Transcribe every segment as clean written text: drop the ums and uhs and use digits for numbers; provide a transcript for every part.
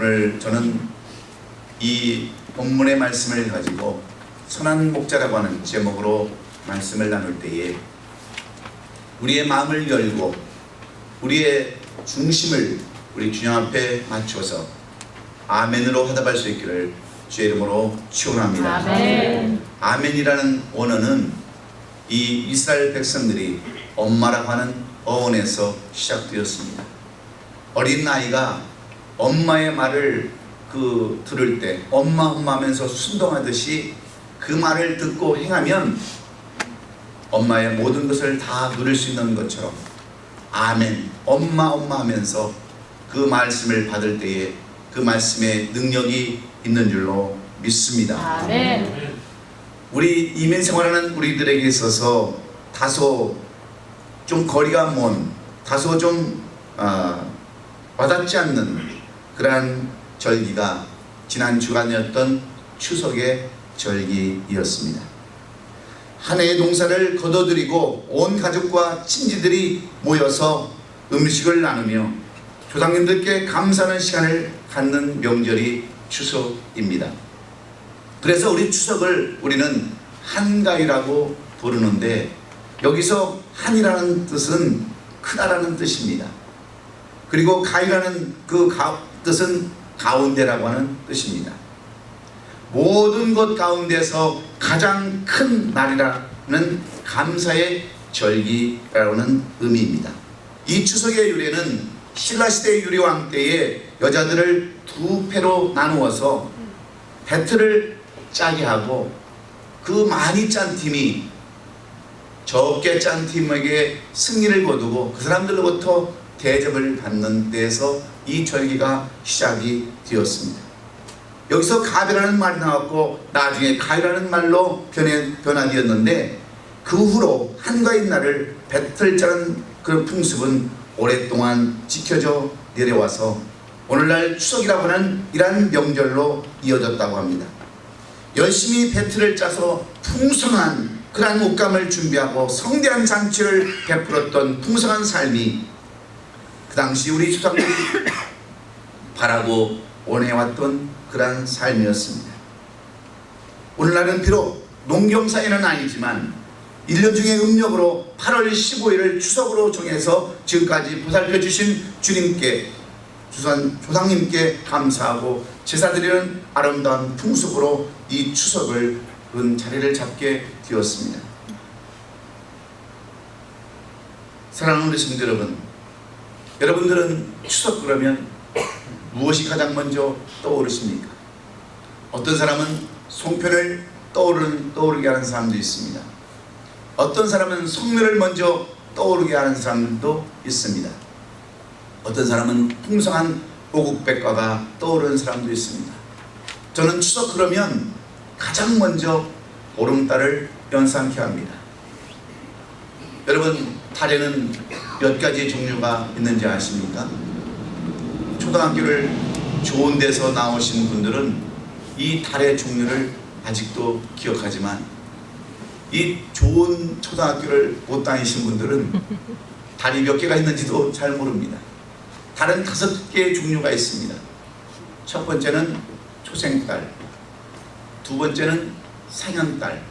오늘 저는 이 본문의 말씀을 가지고 선한 목자라고 하는 제목으로 말씀을 나눌 때에 우리의 마음을 열고 우리의 중심을 우리 주님 앞에 맞춰서 아멘으로 화답할 수 있기를 주의 이름으로 축원합니다. 아멘. 아멘이라는 원어는 이 이스라엘 백성들이 엄마라고 하는 어원에서 시작되었습니다. 어린 아이가 엄마의 말을 들을 때 엄마 하면서 순동하듯이 그 말을 듣고 행하면 엄마의 모든 것을 다 누릴 수 있는 것처럼 아멘, 엄마 하면서 그 말씀을 받을 때에 그 말씀에 능력이 있는 줄로 믿습니다. 아멘. 우리 이민 생활하는 우리들에게 있어서 다소 좀 거리가 먼, 다소 좀 와닿지 않는 그러한 절기가 지난 주간이었던 추석의 절기이었습니다. 한 해의 농사를 거둬들이고 온 가족과 친지들이 모여서 음식을 나누며 조상님들께 감사하는 시간을 갖는 명절이 추석입니다. 그래서 우리 추석을 우리는 한가위라고 부르는데 여기서 한이라는 뜻은 크다라는 뜻입니다. 그리고 가위라는 그 뜻은 가운데라고 하는 뜻입니다. 모든 것 가운데서 가장 큰 날이라는 감사의 절기라는 의미입니다. 이 추석의 유래는 신라시대 유리왕 때에 여자들을 두 패로 나누어서 배틀을 짜게 하고 그 많이 짠 팀이 적게 짠 팀에게 승리를 거두고 그 사람들로부터 대접을 받는 데에서 이 절기가 시작이 되었습니다. 여기서 가비라는 말이 나왔고 나중에 가위라는 말로 변화되었는데 그 후로 한가위 날을 배틀 짜는 그 풍습은 오랫동안 지켜져 내려와서 오늘날 추석이라고 하는 이러한 명절로 이어졌다고 합니다. 열심히 배틀을 짜서 풍성한 그러한 옷감을 준비하고 성대한 잔치를 베풀었던 풍성한 삶이 그 당시 우리 조상들이 바라고 원해왔던 그러한 삶이었습니다. 오늘날은 비록 농경사에는 아니지만 1년 중에 음력으로 8월 15일을 추석으로 정해서 지금까지 보살펴 주신 주님께 조상님께 감사하고 제사드리는 아름다운 풍습으로 이 추석을 그런 자리를 잡게 되었습니다. 사랑하는 우리 성도 여러분, 여러분들은 추석 그러면 무엇이 가장 먼저 떠오르십니까? 어떤 사람은 송편을 떠오르게 하는 사람도 있습니다. 어떤 사람은 성묘를 먼저 떠오르게 하는 사람도 있습니다. 어떤 사람은 풍성한 오국백과가 떠오르는 사람도 있습니다. 저는 추석 그러면 가장 먼저 보름달을 연상케 합니다. 여러분, 달에는 몇 가지 종류가 있는지 아십니까? 초등학교를 좋은 데서 나오신 분들은 이 달의 종류를 아직도 기억하지만 이 좋은 초등학교를 못 다니신 분들은 달이 몇 개가 있는지도 잘 모릅니다. 달은 5개의 종류가 있습니다. 첫 번째는 초생달, 두 번째는 상현달,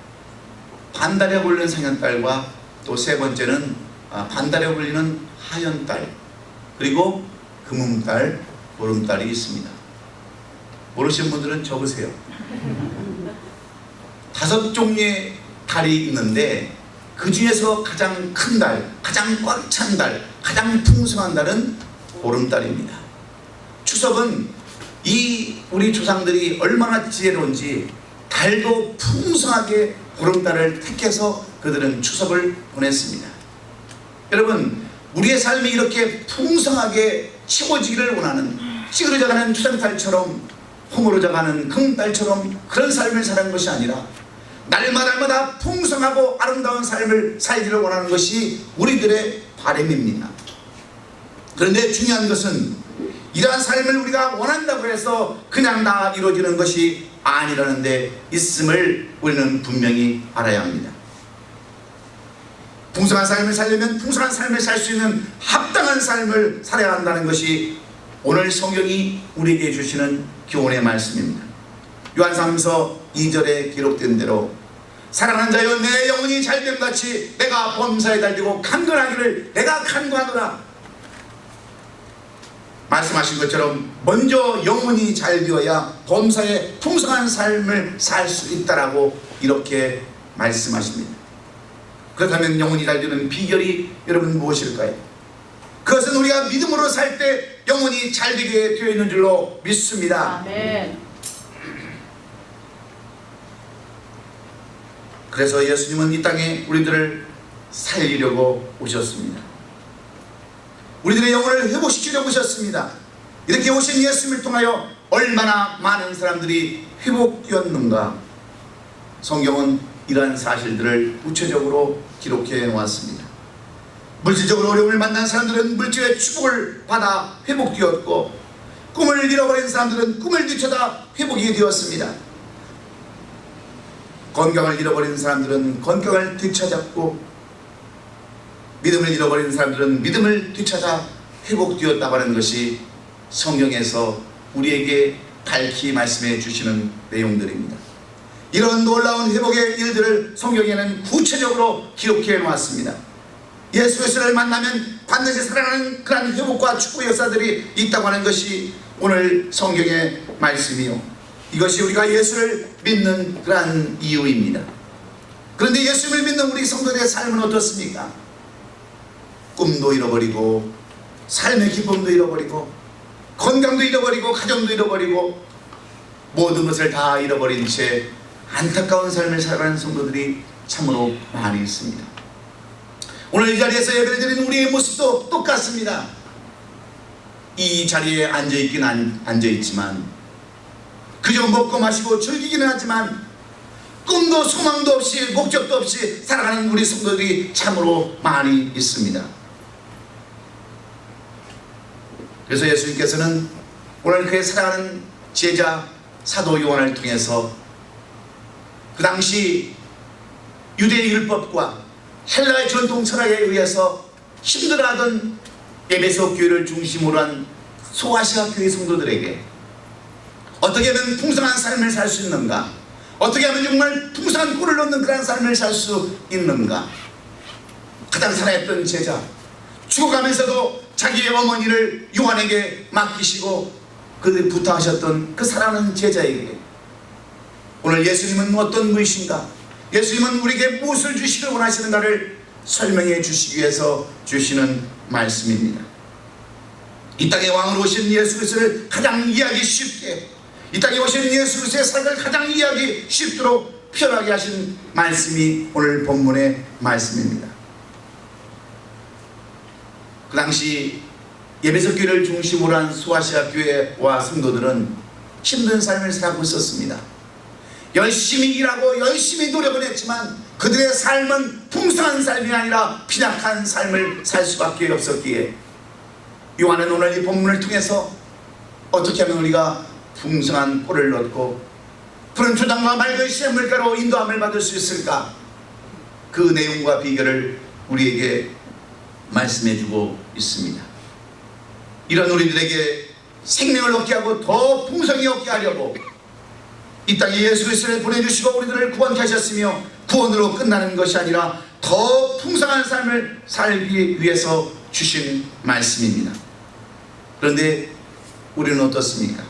반달에 불리는 상현달과 또 세 번째는 반달에 불리는 하현달, 그리고 금음달, 보름달이 있습니다. 모르시는 분들은 적으세요. 5종류의 달이 있는데 그 중에서 가장 큰 달, 가장 꽉 찬 달, 가장 풍성한 달은 보름달입니다. 추석은 우리 조상들이 얼마나 지혜로운지 달도 풍성하게 보름달을 택해서 그들은 추석을 보냈습니다. 여러분, 우리의 삶이 이렇게 풍성하게 치워지기를 원하는, 찌그러져가는 초생달처럼 허물어져가는 금달처럼 그런 삶을 사는 것이 아니라 날마다 풍성하고 아름다운 삶을 살기를 원하는 것이 우리들의 바람입니다. 그런데 중요한 것은 이러한 삶을 우리가 원한다고 해서 그냥 다 이루어지는 것이 아니라는 데 있음을 우리는 분명히 알아야 합니다. 풍성한 삶을 살려면 풍성한 삶을 살 수 있는 합당한 삶을 살아야 한다는 것이 오늘 성경이 우리에게 주시는 교훈의 말씀입니다. 요한사서 2절에 기록된 대로 사랑하는 자여 내 영혼이 잘됨같이 내가 범사에 달리고 강건하기를 내가 간구하노라. 말씀하신 것처럼 먼저 영혼이 잘 되어야 범사에 풍성한 삶을 살 수 있다라고 이렇게 말씀하십니다. 그렇다면 영혼이 잘 되는 비결이 여러분 무엇일까요? 그것은 우리가 믿음으로 살 때 영혼이 잘 되게 되어 있는 줄로 믿습니다. 아멘. 그래서 예수님은 이 땅에 우리들을 살리려고 오셨습니다. 우리들의 영혼을 회복시키려고 오셨습니다. 이렇게 오신 예수님을 통하여 얼마나 많은 사람들이 회복되었는가. 성경은 이러한 사실들을 구체적으로 기록해 놓았습니다. 물질적으로 어려움을 만난 사람들은 물질의 축복을 받아 회복되었고, 꿈을 잃어버린 사람들은 꿈을 되찾아 회복이 되었습니다. 건강을 잃어버린 사람들은 건강을 되찾았고, 믿음을 잃어버린 사람들은 믿음을 되찾아 회복되었다고 하는 것이 성경에서 우리에게 밝히 말씀해 주시는 내용들입니다. 이런 놀라운 회복의 일들을 성경에는 구체적으로 기록해 놓았습니다. 예수 그리스도를 만나면 반드시 살아나는 그러한 회복과 축복의 역사들이 있다고 하는 것이 오늘 성경의 말씀이요, 이것이 우리가 예수를 믿는 그러한 이유입니다. 그런데 예수를 믿는 우리 성도들의 삶은 어떻습니까? 꿈도 잃어버리고, 삶의 기쁨도 잃어버리고, 건강도 잃어버리고, 가정도 잃어버리고, 모든 것을 다 잃어버린 채 안타까운 삶을 살아가는 성도들이 참으로 많이 있습니다. 오늘 이 자리에서 예배를 드리는 우리의 모습도 똑같습니다. 이 자리에 앉아있긴 앉아있지만, 그저 먹고 마시고 즐기기는 하지만 꿈도 소망도 없이 목적도 없이 살아가는 우리 성도들이 참으로 많이 있습니다. 그래서 예수님께서는 오늘 그의 사랑하는 제자 사도 요한을 통해서 그 당시 유대의 율법과 헬라의 전통 철학에 의해서 힘들어하던 에베소 교회를 중심으로 한 소아시아 교회 성도들에게 어떻게 하면 풍성한 삶을 살 수 있는가, 어떻게 하면 정말 풍성한 꿀을 얻는 그런 삶을 살 수 있는가, 가장 사랑했던 제자, 죽어가면서도 자기의 어머니를 요한에게 맡기시고 그들 부탁하셨던 그 사랑하는 제자에게 오늘 예수님은 어떤 분이신가, 예수님은 우리에게 무엇을 주시길 원하시는가를 설명해 주시기 위해서 주시는 말씀입니다. 이 땅에 왕으로 오신 예수 그리스도를 가장 이해하기 쉽게, 이 땅에 오신 예수 그리스도의 삶을 가장 이해하기 쉽도록 편하게 하신 말씀이 오늘 본문의 말씀입니다. 그 당시 에베소 교회를 중심으로 한 소아시아 교회와 성도들은 힘든 삶을 살고 있었습니다. 열심히 일하고 열심히 노력을 했지만 그들의 삶은 풍성한 삶이 아니라 빈약한 삶을 살 수밖에 없었기에 요한은 오늘 이 본문을 통해서 어떻게 하면 우리가 풍성한 꿀을 얻고 푸른 초당과 맑은 시냇물가로 인도함을 받을 수 있을까, 그 내용과 비결을 우리에게 말씀해주고 있습니다. 이런 우리들에게 생명을 얻게 하고 더 풍성히 얻게 하려고 이 땅에 예수 그리스도를 보내주시고 우리들을 구원케 하셨으며, 구원으로 끝나는 것이 아니라 더 풍성한 삶을 살기 위해서 주신 말씀입니다. 그런데 우리는 어떻습니까?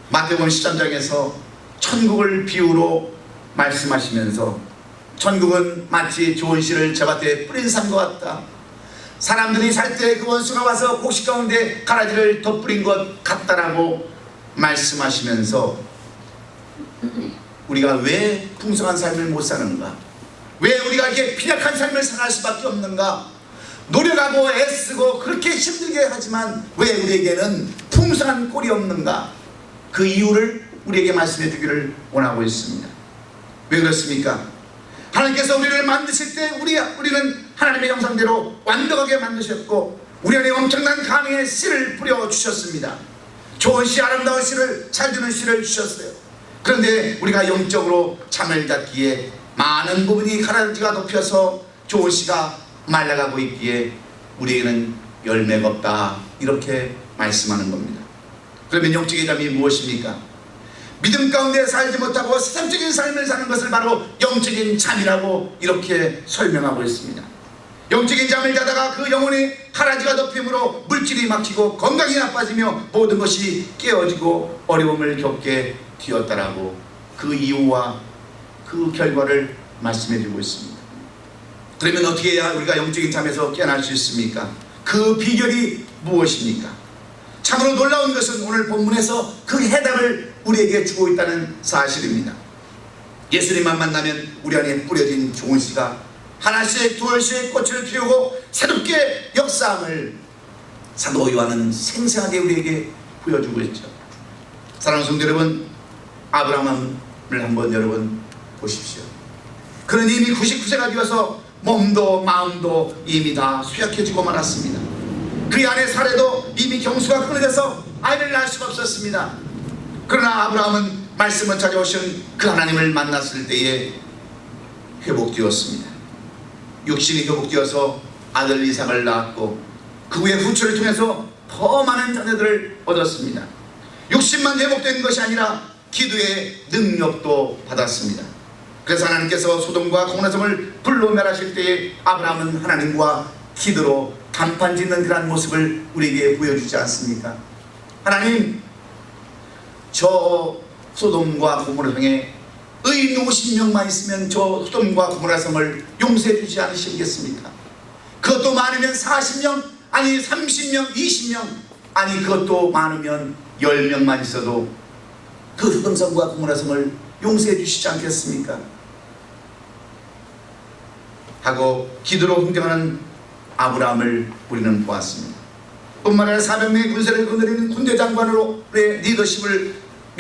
마태복음 13장에서 천국을 비유로 말씀하시면서 천국은 마치 좋은 씨를 젖밭에 뿌린 산과 같다, 사람들이 살 때 그 원수가 와서 곡식 가운데 가라지를 덧뿌린 것 같다라고 말씀하시면서 우리가 왜 풍성한 삶을 못 사는가, 왜 우리가 이렇게 빈약한 삶을 살아갈 수밖에 없는가, 노력하고 애쓰고 그렇게 힘들게 하지만 왜 우리에게는 풍성한 꼴이 없는가, 그 이유를 우리에게 말씀해 주기를 원하고 있습니다. 왜 그렇습니까? 하나님께서 우리를 만드실 때 우리는 하나님의 형상대로 완벽하게 만드셨고 우리 안에 엄청난 가능의 씨를 뿌려주셨습니다. 좋은 씨, 아름다운 씨를, 잘 되는 씨를 주셨어요. 그런데 우리가 영적으로 잠을 잤기에 많은 부분이 가라지가 덮여서 좋은 씨가 말라가고 있기에 우리에게는 열매가 없다, 이렇게 말씀하는 겁니다. 그러면 영적인 잠이 무엇입니까? 믿음 가운데 살지 못하고 세상적인 삶을 사는 것을 바로 영적인 잠이라고 이렇게 설명하고 있습니다. 영적인 잠을 자다가 그 영혼의 가라지가 덮임으로 물질이 막히고 건강이 나빠지며 모든 것이 깨어지고 어려움을 겪게 되었다라고 그 이유와 그 결과를 말씀해 주고 있습니다. 그러면 어떻게 해야 우리가 영적인 잠에서 깨어날 수 있습니까? 그 비결이 무엇입니까? 참으로 놀라운 것은 오늘 본문에서 그 해답을 우리에게 주고 있다는 사실입니다. 예수님만 만나면 우리 안에 뿌려진 좋은 씨가 하나씩 두올씩 꽃을 피우고 새롭게 역사함을 사도 요한은 생생하게 우리에게 보여주고 있죠. 사랑하는 성도 여러분, 아브라함을 한번 여러분 보십시오. 그는 이미 99세가 되어서 몸도 마음도 이미 다 쇠약해지고 말았습니다. 그의 아내 사례도 이미 경수가 끊어져서 아이를 낳을 수가 없었습니다. 그러나 아브라함은 말씀을 찾아오신 그 하나님을 만났을 때에 회복되었습니다. 육신이 회복되어서 아들 이삭을 낳았고 그 후에 후처를 통해서 더 많은 자녀들을 얻었습니다. 육신만 회복된 것이 아니라 기도의 능력도 받았습니다. 그래서 하나님께서 소돔과 고모라 성을 불로 멸하실 때에 아브라함은 하나님과 기도로 단판 짓는 그런 모습을 우리에게 보여주지 않습니까? 하나님, 저 소돔과 고모라 성에 의인 50명만 있으면 저 소돔과 고모라 성을 용서해 주지 않으시겠습니까? 그것도 많으면 40명, 아니 30명, 20명, 아니 그것도 많으면 10명만 있어도 그 소돔성과 고모라 성을 용서해 주시지 않겠습니까? 하고 기도로 흥정하는 아브라함을 우리는 보았습니다. 뿐만 아니라 400명의 군사를 거느리는 군대 장관으로의 리더십을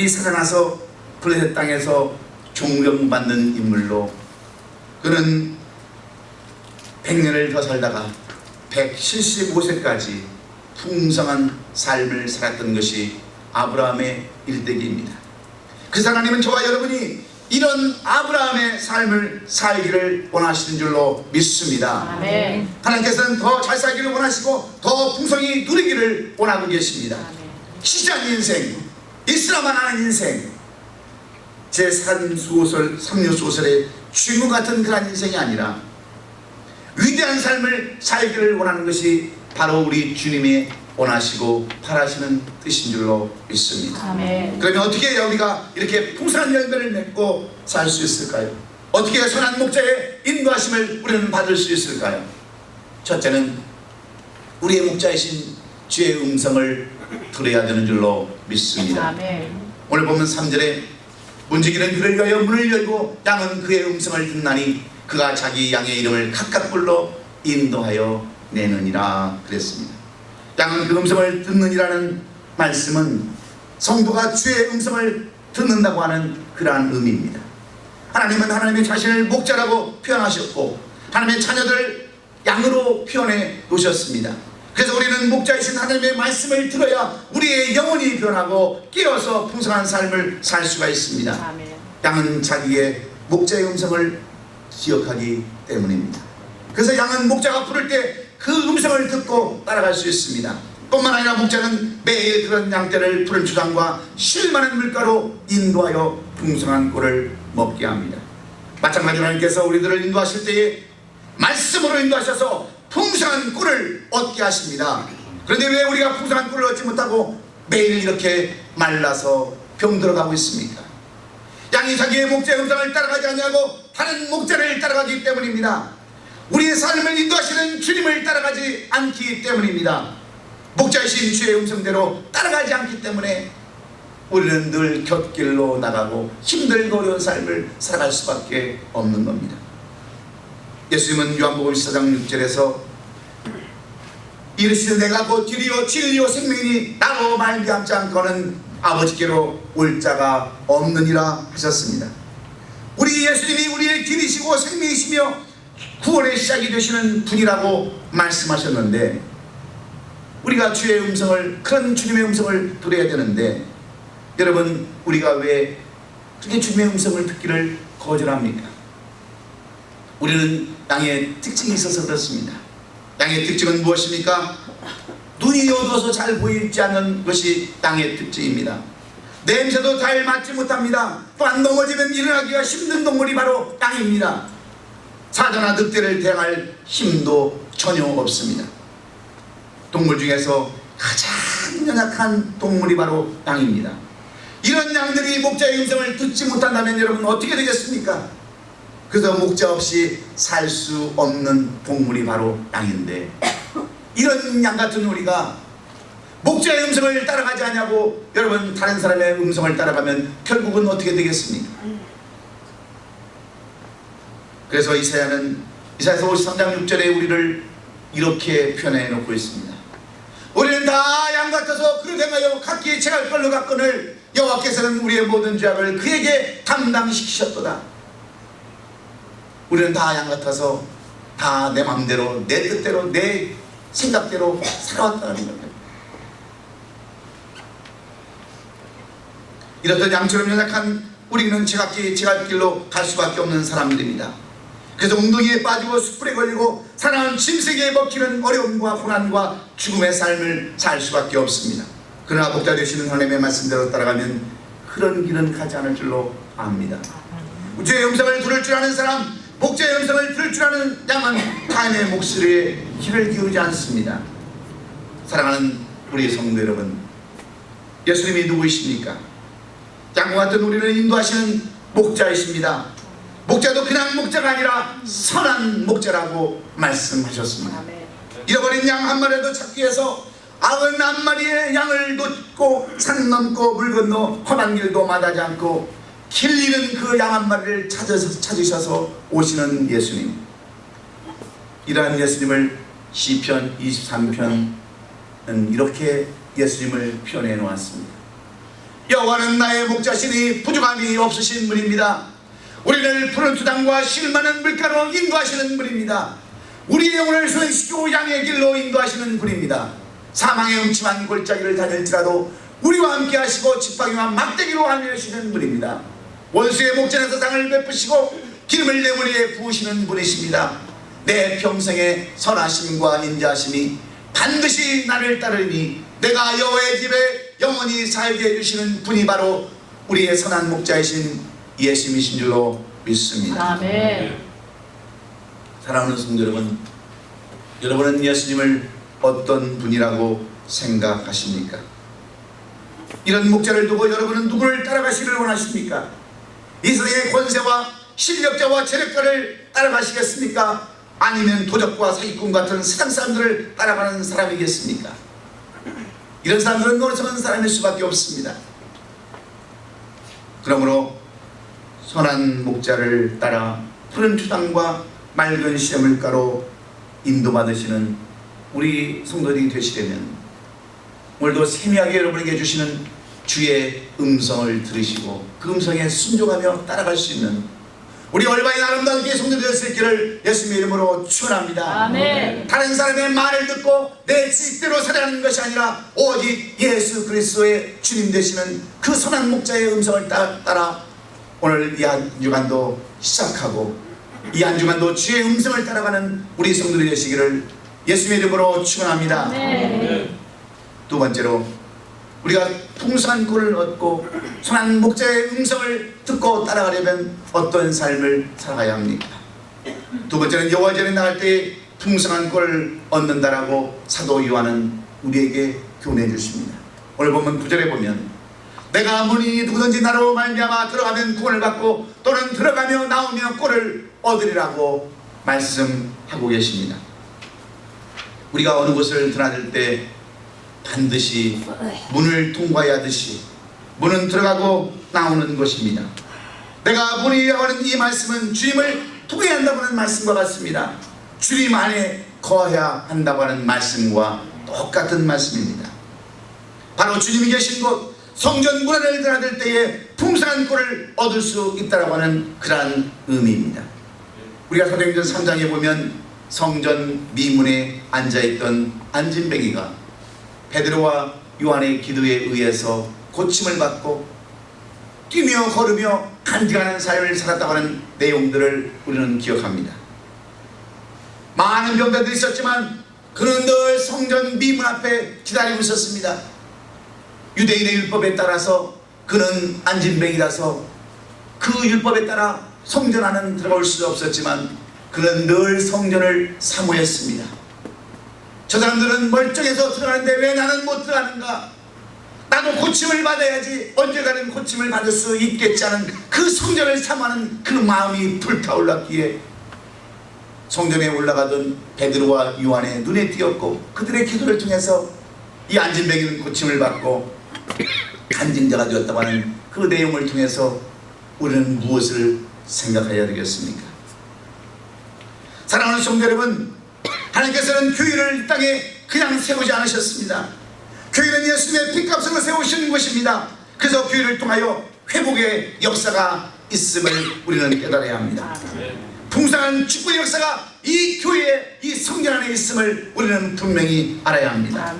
살아나서 블레셋 땅에서 존경받는 인물로 그는 100년을 더 살다가 175세까지 풍성한 삶을 살았던 것이 아브라함의 일대기입니다. 그래서 하나님은 저와 여러분이 이런 아브라함의 삶을 살기를 원하시는 줄로 믿습니다. 아멘. 하나님께서는 더 잘 살기를 원하시고 더 풍성히 누리기를 원하고 계십니다. 시장 인생, 있으라만 하는 인생, 제 삼류소설의 주인공 같은 그런 인생이 아니라 위대한 삶을 살기를 원하는 것이 바로 우리 주님이 원하시고 바라시는 뜻인 줄로 믿습니다. 아멘. 그러면 어떻게 해야 우리가 이렇게 풍성한 열매를 맺고 살 수 있을까요? 어떻게 선한 목자의 인도하심을 우리는 받을 수 있을까요? 첫째는 우리의 목자이신 주의 음성을 들어야 되는 줄로 믿습니다. 아멘. 오늘 보면 3절에 문지기는 그를 위하여 문을 열고 양은 그의 음성을 듣나니 그가 자기 양의 이름을 각각 불러 인도하여 내느니라 그랬습니다. 양은 그 음성을 듣느니라는 말씀은 성도가 주의 음성을 듣는다고 하는 그러한 의미입니다. 하나님은 하나님의 자신을 목자라고 표현하셨고 하나님의 자녀들을 양으로 표현해 놓으셨습니다. 그래서 우리는 목자이신 하나님의 말씀을 들어야 우리의 영혼이 변하고 깨어서 풍성한 삶을 살 수가 있습니다. 아멘. 양은 자기의 목자의 음성을 기억하기 때문입니다. 그래서 양은 목자가 부를 때 그 음성을 듣고 따라갈 수 있습니다. 뿐만 아니라 목자는 매일 그런 양떼를 푸른 주장과 실 많은 물가로 인도하여 풍성한 꿀을 먹게 합니다. 마찬가지로 하나님께서 우리들을 인도하실 때에 말씀으로 인도하셔서 풍성한 꿀을 얻게 하십니다. 그런데 왜 우리가 풍성한 꿀을 얻지 못하고 매일 이렇게 말라서 병들어가고 있습니까? 양이 자기의 목자의 음성을 따라가지 않냐고 다른 목자를 따라가기 때문입니다. 우리의 삶을 인도하시는 주님을 따라가지 않기 때문입니다. 목자이신 주의 음성대로 따라가지 않기 때문에 우리는 늘 곁길로 나가고 힘들고 어려운 삶을 살아갈 수밖에 없는 겁니다. 예수님은 요한복음 14장 6절에서 이르시되 내가 곧 길이요 진리요 생명이니 나로 말미암지 않고는 아버지께로 올 자가 없느니라 하셨습니다. 우리 예수님이 우리의 길이시고 생명이시며 구원의 시작이 되시는 분이라고 말씀하셨는데 우리가 주의 음성을, 그런 주님의 음성을 들어야 되는데 여러분, 우리가 왜 그렇게 주님의 음성을 듣기를 거절합니까? 우리는 양의 특징이 있어서 그렇습니다. 양의 특징은 무엇입니까? 눈이 어두워서 잘 보이지 않는 것이 땅의 특징입니다. 냄새도 잘 맡지 못합니다. 또한 넘어지면 일어나기가 힘든 동물이 바로 땅입니다. 사자나 늑대를 대항할 힘도 전혀 없습니다. 동물 중에서 가장 연약한 동물이 바로 양입니다. 이런 양들이 목자의 음성을 듣지 못한다면 여러분 어떻게 되겠습니까? 그래서 목자 없이 살 수 없는 동물이 바로 양인데, 이런 양 같은 우리가 목자의 음성을 따라가지 않냐고 여러분 다른 사람의 음성을 따라가면 결국은 어떻게 되겠습니까? 그래서 이사야서 53장 6절에 우리를 이렇게 표현해 놓고 있습니다. 우리는 다 양 같아서 그릇 행하여 각기 채갈 걸로 갔거늘 여호와께서는 우리의 모든 죄악을 그에게 담당시키셨도다. 우리는 다 양 같아서 다 내 마음대로 내 뜻대로 내 생각대로 살아왔다는 겁니다. 이렇듯 양처럼 연약한 우리는 제각기 제갈 길로 갈 수밖에 없는 사람들입니다. 그래서 웅덩이에 빠지고 숯불에 걸리고 사나운 짐승에게 먹히는 어려움과 고난과 죽음의 삶을 살 수밖에 없습니다. 그러나 목자 되시는 하나님의 말씀대로 따라가면 그런 길은 가지 않을 줄로 압니다. 주의 음성을 들을 줄 아는 사람, 목자의 음성을 들을 줄 아는 양은 타인의 목소리에 귀를 기울이지 않습니다. 사랑하는 우리 성도 여러분, 예수님이 누구이십니까? 양과 같은 우리를 인도하시는 목자이십니다. 목자도 그냥 목자가 아니라 선한 목자라고 말씀하셨습니다. 잃어버린 양 한 마리라도 찾기 위해서 91마리의 양을 놓고 산 넘고 물 건너 험한 길도 마다하지 않고 길 잃은 그 양 한 마리를 찾으셔서 오시는 예수님, 이러한 예수님을 시편 23편은 이렇게 예수님을 표현해 놓았습니다. 여호와는 나의 목자시니 부족함이 없으신 분입니다. 우리를 푸른 투당과 실 많은 물가로 인도하시는 분입니다. 우리의 영혼을 소생시키고 양의 길로 인도하시는 분입니다. 사망의 음침한 골짜기를 다닐지라도 우리와 함께 하시고 지팡이와 막대기로 안내하시는 분입니다. 원수의 목전에 사상을 베푸시고 기름을 내 머리에 부으시는 분이십니다. 내 평생의 선하심과 인자하심이 반드시 나를 따르니 내가 여호와의 집에 영원히 살게 해주시는 분이 바로 우리의 선한 목자이신 예수님이신 줄로 믿습니다. 아멘. 사랑하는 성도 여러분, 여러분은 예수님을 어떤 분이라고 생각하십니까? 이런 목자를 두고 여러분은 누구를 따라가시기를 원하십니까? 이 세상의 권세와 실력자와 재력가를 따라가시겠습니까? 아니면 도적과 사기꾼 같은 세상 사람들을 따라가는 사람이겠습니까? 이런 사람들은 어리석은 사람일 수밖에 없습니다. 그러므로 선한 목자를 따라 푸른 투당과 맑은 시냇물가로 인도받으시는 우리 성도들이 되시려면 오늘도 세미하게 여러분에게 주시는 주의 음성을 들으시고 그 음성에 순종하며 따라갈 수 있는 우리 얼마인 아름다운 교회 성도들 될 수 있기를 예수님의 이름으로 축원합니다. 아멘. 다른 사람의 말을 듣고 내 뜻대로 살아가는 것이 아니라 오직 예수 그리스도의 주님 되시는 그 선한 목자의 음성을 따라 오늘 이 한 주간도 시작하고 이 한 주간도 주의 음성을 따라가는 우리 성도들이 되시기를 예수님의 이름으로 축원합니다. 아멘. 두 번째로 우리가 풍성한 꿀을 얻고 선한 목자의 음성을 듣고 따라가려면 어떤 삶을 살아가야 합니까? 두 번째는 여호와전에 나갈 때 풍성한 꿀을 얻는다라고 사도 요한은 우리에게 교훈해 주십니다. 오늘 보면 9절에 보면 내가 아무리 누구든지 나로 말미암아 들어가면 구원을 받고 또는 들어가며 나오며 꿀을 얻으리라고 말씀하고 계십니다. 우리가 어느 곳을 드나들 때 반드시 문을 통과해야 하듯이 문은 들어가고 나오는 것입니다. 내가 문이라고 하는 이 말씀은 주님을 통해야 한다고 하는 말씀과 같습니다. 주님 안에 거해야 한다고 하는 말씀과 똑같은 말씀입니다. 바로 주님이 계신 곳 성전 문 안을 드나들 때에 풍성한 꿀을 얻을 수 있다고 하는 그러한 의미입니다. 우리가 사도행전 3장에 보면 성전 미문에 앉아있던 안진뱅이가 베드로와 요한의 기도에 의해서 고침을 받고 뛰며 걸으며 간증하는 삶을 살았다고 하는 내용들을 우리는 기억합니다. 많은 병자들이 있었지만 그는 늘 성전 미문 앞에 기다리고 있었습니다. 유대인의 율법에 따라서 그는 안진뱅이라서 그 율법에 따라 성전 안은 들어올 수 없었지만 그는 늘 성전을 사모했습니다. 저 사람들은 멀쩡해서 들어가는데 왜 나는 못 들어가는가? 나도 고침을 받아야지, 언젠가는 고침을 받을 수 있겠지 하는 그 성전을 사모하는 그 마음이 불타올랐기에 성전에 올라가던 베드로와 요한의 눈에 띄었고 그들의 기도를 통해서 이 안진뱅이는 고침을 받고 간증자가 되었다고 하는 그 내용을 통해서 우리는 무엇을 생각해야 되겠습니까? 사랑하는 성도 여러분, 하나님께서는 교회를 이 땅에 그냥 세우지 않으셨습니다. 교회는 예수님의 피값으로 세우신 것입니다. 그래서 교회를 통하여 회복의 역사가 있음을 우리는 깨달아야 합니다. 풍성한 축구의 역사가 이 교회의 이 성전 안에 있음을 우리는 분명히 알아야 합니다.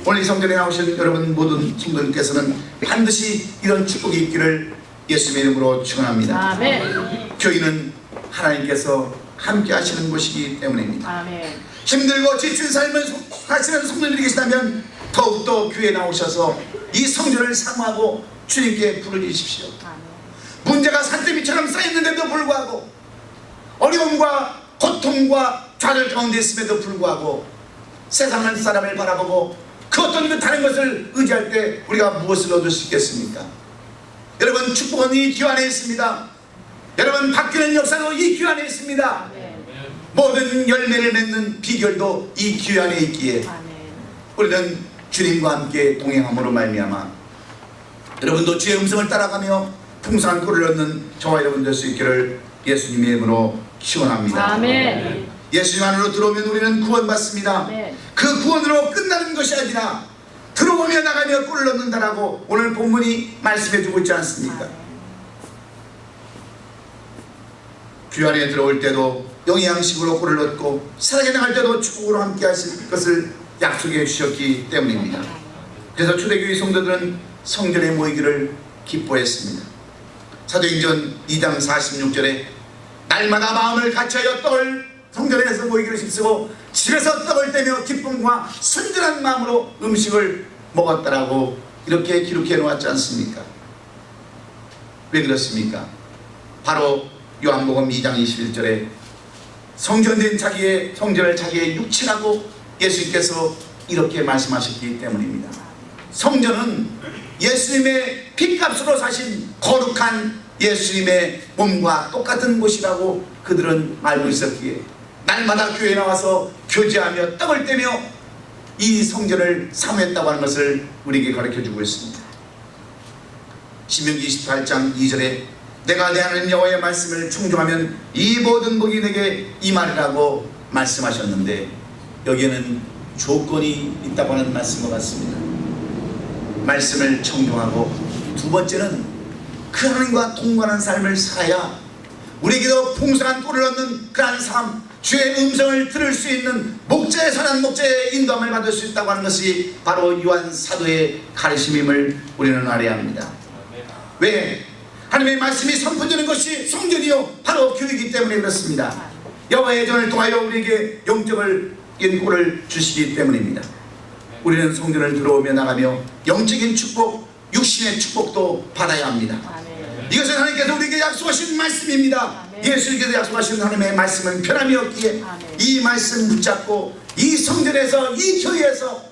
오늘 이 성전에 나오신 여러분 모든 성도님께서는 반드시 이런 축복이 있기를 예수님의 이름으로 축원합니다. 교회는 하나님께서 함께 하시는 곳이기 때문입니다. 힘들고 지친 삶을 사시는 성도님들이 계시다면 더욱더 교회에 나오셔서 이 성전을 사모하고 주님께 부르짖으십시오. 문제가 산더미처럼 쌓였는데도 불구하고 어려움과 고통과 좌절 가운데 있음에도 불구하고 세상은 사람을 바라보고 그 어떤 그 다른 것을 의지할 때 우리가 무엇을 얻을 수 있겠습니까? 여러분, 축복은 이 귀 안에 있습니다. 여러분, 바뀌는 역사도 이 귀 안에 있습니다. 모든 열매를 맺는 비결도 이 귀 안에 있기에 우리는 주님과 함께 동행함으로 말미암아 여러분도 주의 음성을 따라가며 풍성한 꿀을 얻는 저와 여러분 될 수 있기를 예수님의 이름으로 축원합니다. 예수님 안으로 들어오면 우리는 구원받습니다. 그 구원으로 끝나는 것이 아니라 들어오며 나가며 꿀을 얻는다라고 오늘 본문이 말씀해주고 있지 않습니까? 귀 안에 들어올 때도 영의 양식으로 꿀을 얻고 사랑에 나갈 때도 축복으로 함께 하실 것을 약속해 주셨기 때문입니다. 그래서 초대교회 성도들은 성전에 모이기를 기뻐했습니다. 사도행전 2장 46절에 날마다 마음을 같이하여 떡을 성전에서 모이기를 힘쓰고 집에서 떡을 떼며 기쁨과 순전한 마음으로 음식을 먹었다라고 이렇게 기록해 놓았지 않습니까? 왜 그렇습니까? 바로 요한복음 2장 21절에 성전된 성전을 자기의 육체라고 예수님께서 이렇게 말씀하셨기 때문입니다. 성전은 예수님의 피값으로 사신 거룩한 예수님의 몸과 똑같은 곳이라고 그들은 알고 있었기에 날마다 교회에 나와서 교제하며 떡을 떼며 이 성전을 사모했다고 하는 것을 우리에게 가르쳐주고 있습니다. 신명기 28장 2절에 내가 내 하나님 여호와의 말씀을 충족하면 이 모든 복이 내게 임하리라고 말씀하셨는데 여기에는 조건이 있다고 하는 말씀과 같습니다. 말씀을 청종하고 두 번째는 그 하나님과 동거하는 삶을 살아야 우리에게도 풍성한 꿀을 얻는 그러한 삶, 주의 음성을 들을 수 있는 목자의 선한 목자의 인도함을 받을 수 있다고 하는 것이 바로 요한 사도의 가르침임을 우리는 알아야 합니다. 왜? 하나님의 말씀이 선포되는 것이 성전이요 바로 교회이기 때문에 그렇습니다. 여호와의 전을 통하여 우리에게 영적을 꿀을 주시기 때문입니다. 우리는 성전을 들어오며 나가며 영적인 축복, 육신의 축복도 받아야 합니다. 이것은 하나님께서 우리에게 약속하신 말씀입니다. 예수님께서 약속하신 하나님의 말씀은 변함이 없기에 이 말씀 붙잡고 이 성전에서 이 교회에서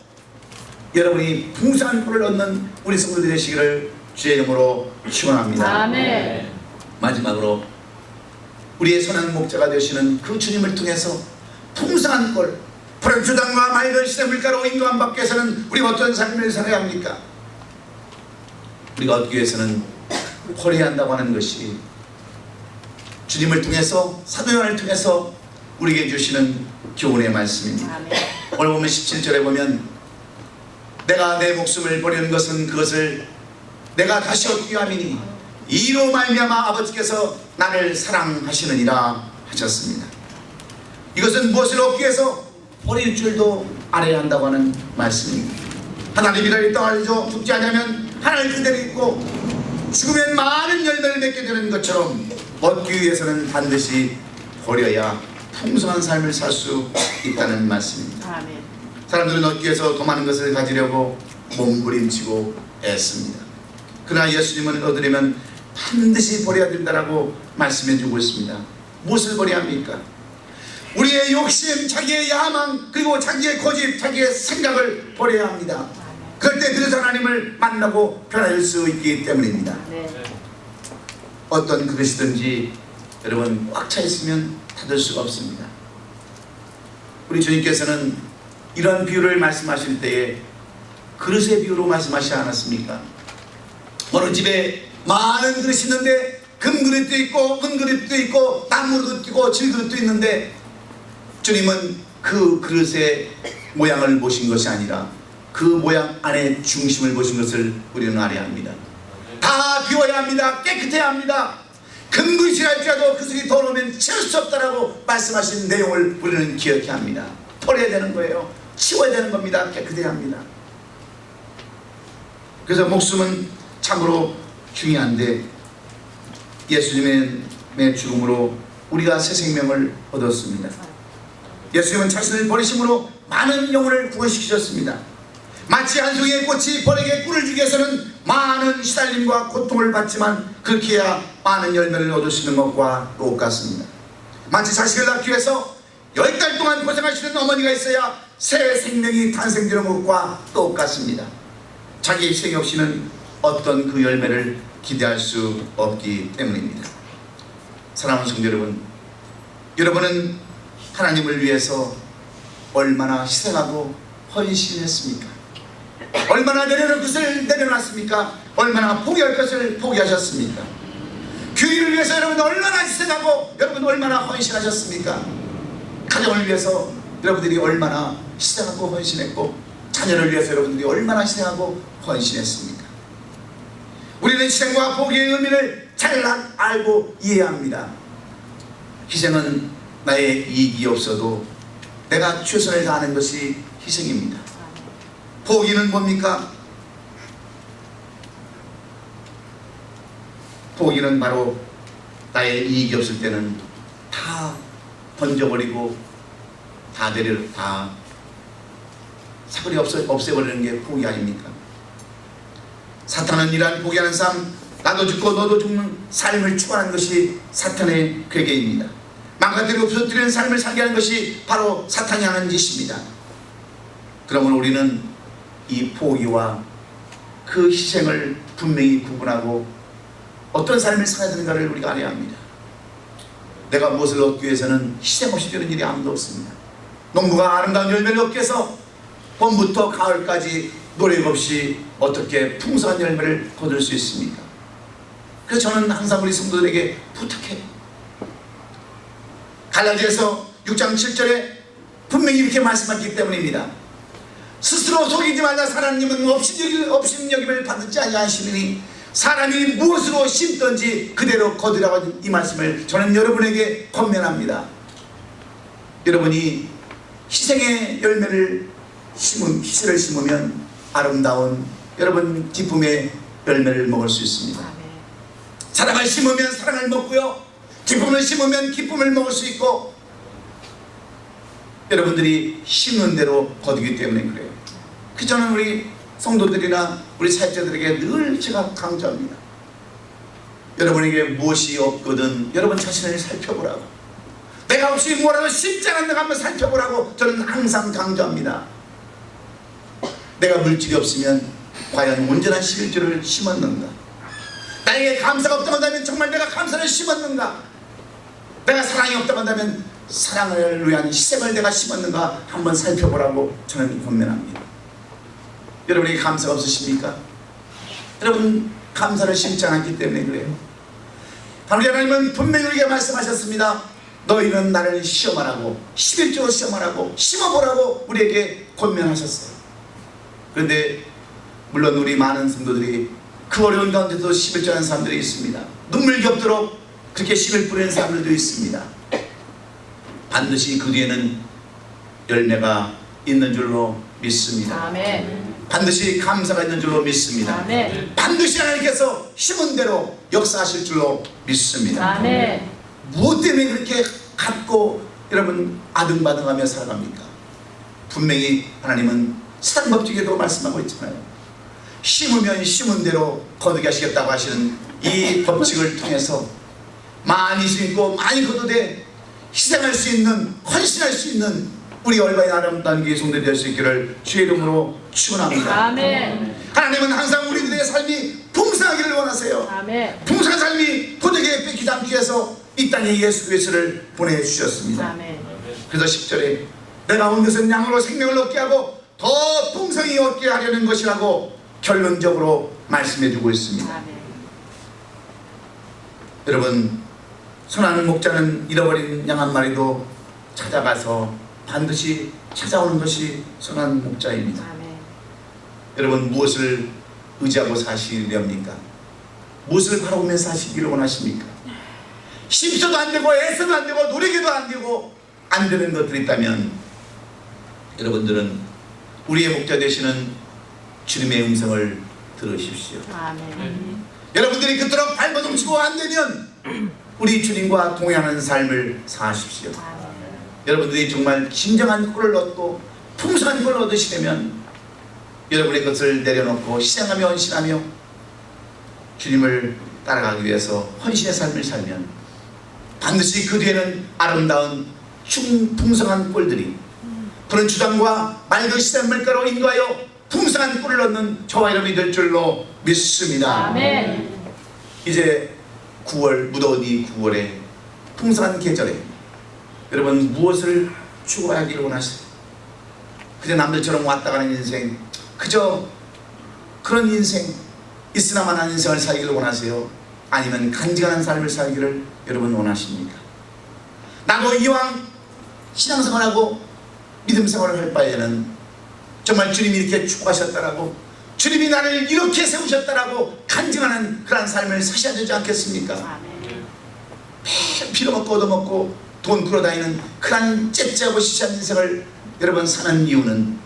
여러분이 풍성한 꿀을 얻는 우리 성도들이 되시기를 주의 이름으로 축원합니다. 마지막으로 우리의 선한 목자가 되시는 그 주님을 통해서 풍성한 꿀, 푸른 주당과 맑은 시냇물가로 인도함 받기 위해서는 우리가 어떤 삶을 살아야 합니까? 우리가 얻기 위해서는 버려야 한다고 하는 것이 주님을 통해서 사도 요한을 통해서 우리에게 주시는 교훈의 말씀입니다. 오늘 보면 17절에 보면 내가 내 목숨을 버리는 것은 그것을 내가 다시 얻기 위함이니 이로 말미암아 아버지께서 나를 사랑하시느니라 하셨습니다. 이것은 무엇을 얻기 위해서 버릴 줄도 알아야 한다고 하는 말씀입니다. 하나님이라 떠나죠. 죽지 않으면 하나님 그대로 있고 죽으면 많은 열매를 맺게 되는 것처럼 얻기 위해서는 반드시 버려야 풍성한 삶을 살 수 있다는 말씀입니다. 사람들은 얻기 위해서 더 많은 것을 가지려고 몸부림치고 애씁니다. 그러나 예수님은 얻으려면 반드시 버려야 된다라고 말씀해 주고 있습니다. 무엇을 버려야 합니까? 우리의 욕심, 자기의 야망, 그리고 자기의 고집, 자기의 생각을 버려야 합니다. 그럴 때 그래서 하나님을 만나고 변화될 수 있기 때문입니다. 어떤 그릇이든지 여러분 꽉 차 있으면 닫을 수가 없습니다. 우리 주님께서는 이런 비유를 말씀하실 때에 그릇의 비유로 말씀하시지 않았습니까? 어느 집에 많은 그릇이 있는데 금그릇도 있고 은그릇도 있고 나무 그릇도 있고 질그릇도 있는데 주님은 그 그릇의 모양을 보신 것이 아니라 그 모양 안에 중심을 보신 것을 우리는 알아야 합니다. 다 비워야 합니다. 깨끗해야 합니다. 금그릇이라 할지라도 그 속에 더러우면 채울 수 없다라고 말씀하신 내용을 우리는 기억해야 합니다. 버려야 되는 거예요. 치워야 되는 겁니다. 깨끗해야 합니다. 그래서 목숨은 참으로 중요한데 예수님의 죽음으로 우리가 새 생명을 얻었습니다. 예수님은 자신을 버리심으로 많은 영혼을 구원시키셨습니다. 마치 한 송이의 꽃이 벌에게 꿀을 주기 위해서는 많은 시달림과 고통을 받지만 그렇게 해야 많은 열매를 얻으시는 것과 똑같습니다. 마치 자식을 낳기 위해서 10달 동안 고생하시는 어머니가 있어야 새 생명이 탄생되는 것과 똑같습니다. 자기 희생이 없이는 어떤 그 열매를 기대할 수 없기 때문입니다. 사랑하는 성도 여러분, 여러분은 하나님을 위해서 얼마나 희생하고 헌신했습니까? 얼마나 내려놓을 것을 내려놨습니까? 얼마나 포기할 것을 포기하셨습니까? 교회를 위해서 여러분 얼마나 희생하고 여러분 얼마나 헌신하셨습니까? 가정을 위해서 여러분들이 얼마나 희생하고 헌신했고 자녀를 위해서 여러분들이 얼마나 희생하고 헌신했습니까? 우리는 희생과 포기의 의미를 잘 알고 이해합니다. 희생은 나의 이익이 없어도 내가 최선을 다하는 것이 희생입니다. 포기는 뭡니까? 포기는 바로 나의 이익이 없을 때는 다 던져버리고 다 사거리 없애버리는 게 포기 아닙니까? 사탄은 이러한 포기하는 삶, 나도 죽고 너도 죽는 삶을 추구하는 것이 사탄의 괴계입니다. 망가뜨리고 부서뜨리는 삶을 살게 하는 것이 바로 사탄이 하는 짓입니다. 그러면 우리는 이 포기와 그 희생을 분명히 구분하고 어떤 삶을 살아야 되는가를 우리가 알아야 합니다. 내가 무엇을 얻기 위해서는 희생 없이 되는 일이 아무도 없습니다. 농부가 아름다운 열매를 얻기 위해서 봄부터 가을까지 노력 없이 어떻게 풍성한 열매를 거둘 수 있습니까? 그래서 저는 항상 우리 성도들에게 부탁해요. 갈라디아서 6장 7절에 분명히 이렇게 말씀하기 때문입니다. 스스로 속이지 말라. 하나님은 업신여김을 받지 아니하시느니 사람이 무엇으로 심든지 그대로 거두라고 이 말씀을 저는 여러분에게 권면합니다. 여러분이 희생의 열매를 희생을 심으면 아름다운 여러분 기쁨의 열매를 먹을 수 있습니다. 사랑을 심으면 사랑을 먹고요, 기쁨을 심으면 기쁨을 먹을 수 있고, 여러분들이 심는 대로 거두기 때문에 그래요. 그 저는 우리 성도들이나 우리 사역자들에게 늘 제가 강조합니다. 여러분에게 무엇이 없거든 여러분 자신을 살펴보라고, 내가 없이 뭐라도 심지 않았는가 한번 살펴보라고 저는 항상 강조합니다. 내가 물질이 없으면 과연 온전한 11조를 심었는가? 나에게 감사가 없다고 한다면 정말 내가 감사를 심었는가? 내가 사랑이 없다고 한다면 사랑을 위한 희생을 내가 심었는가 한번 살펴보라고 저는 권면합니다. 여러분에게 감사가 없으십니까? 여러분 감사를 심지 않았기 때문에 그래요. 하나님은 분명히 우리에게 말씀하셨습니다. 너희는 나를 시험하라고, 11조 시험하라고, 심어보라고 우리에게 권면하셨어요. 그런데 물론 우리 많은 성도들이 그 어려운 가운데도 11조 하는 사람들이 있습니다. 눈물 겹도록 그렇게 씨를 뿌리는 사람들도 있습니다. 반드시 그 뒤에는 열매가 있는 줄로 믿습니다. 아멘. 반드시 감사가 있는 줄로 믿습니다. 아멘. 반드시 하나님께서 심은 대로 역사하실 줄로 믿습니다. 아멘. 무엇 때문에 그렇게 갖고 여러분 아등바등하며 살아갑니까? 분명히 하나님은 세상 법칙에도 말씀하고 있잖아요. 심으면 심은 대로 거두게 하시겠다고 하시는 이 법칙을 통해서 많이 심고 많이 거두되 희생할 수 있는, 헌신할 수 있는 우리 얼마나 아름다운 교회 성도들이 될 수 있기를 주의 이름으로 축원합니다. 아멘. 하나님은 항상 우리들의 삶이 풍성하기를 원하세요. 아멘. 풍성한 삶이 고되게 뺏기지 않기 위해서 이 땅에 예수 그리스도를 보내주셨습니다. 아멘. 그래서 10절에 내가 온 것은 양으로 생명을 얻게 하고 더 풍성히 얻게 하려는 것이라고 결론적으로 말씀해주고 있습니다. 아멘. 여러분, 선한 목자는 잃어버린 양 한 마리도 찾아가서 반드시 찾아오는 것이 선한 목자입니다. 아멘. 여러분, 무엇을 의지하고 사시렵니까? 무엇을 바라보면서 사시기를 원하십니까? 심서도 안 되고 애써도 안 되고 노력해도 안 되고 안 되는 것들이 있다면 여러분들은 우리의 목자 되시는 주님의 음성을 들으십시오. 아멘. 여러분들이 그토록 발버둥치고 안 되면 우리 주님과 동행하는 삶을 사십시오. 아멘. 여러분들이 정말 진정한 꿀을 얻고 풍성한 꿀을 얻으시려면 여러분의 것을 내려놓고 희생하며 헌신하며 주님을 따라가기 위해서 헌신의 삶을 살면 반드시 그 뒤에는 아름다운 풍성한 꿀들이 푸른 주장과 맑은 시샘 물가로 인도하여 풍성한 꿀을 얻는 저와 여러분이 될 줄로 믿습니다. 아멘. 이제 9월, 무더운 이 9월에 풍성한 계절에 여러분 무엇을 추구하기를 원하세요? 그저 남들처럼 왔다 가는 인생, 그저 그런 인생, 있으나마나 인생을 살기를 원하세요? 아니면 간직한 삶을 살기를 여러분 원하십니까? 나도 이왕 신앙생활하고 믿음생활을 할 바에는 정말 주님이 이렇게 축복하셨다라고, 주님이 나를 이렇게 세우셨다라고 간증하는 그런 삶을 사셔야 되지 않겠습니까? 아멘. 매일 빌어먹고 얻어먹고 돈 끌어다니는 그런 째째하고 시시한 인생을 여러분 사는 이유는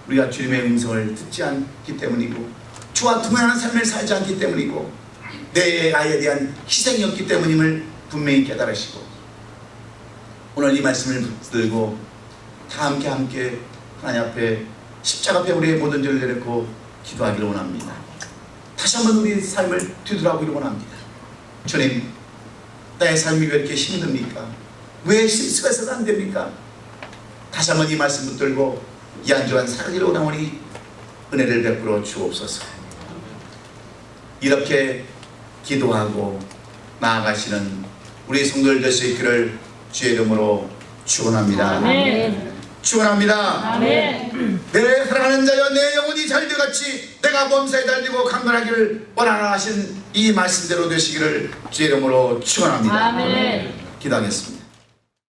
우리가 주님의 음성을 듣지 않기 때문이고 주와 동행하는 삶을 살지 않기 때문이고 내 아이에 대한 희생이었기 때문임을 분명히 깨달으시고 오늘 이 말씀을 들고 다 함께 하나님 앞에 십자가 앞에 우리의 모든 죄를 내려놓고 기도하기를 원합니다. 다시 한번 우리 삶을 뒤돌아보기를 원합니다. 주님, 나의 삶이 왜 이렇게 힘듭니까? 왜 실수가 있어서 안 됩니까? 다시 한번 이 말씀 붙들고 이 한 주간 살기를 원하오니 은혜를 베풀어 주옵소서. 이렇게 기도하고 나아가시는 우리 성도들 될 수 있기를 주의 이름으로 축원합니다. 아멘. 축원합니다. 아멘. 내 사랑하는 자여, 내 영혼이 잘되같이 내가 범사에 달리고 강건하기를 원하나 하신 이 말씀대로 되시기를 주의 이름으로 축원합니다. 아멘. 기도하겠습니다.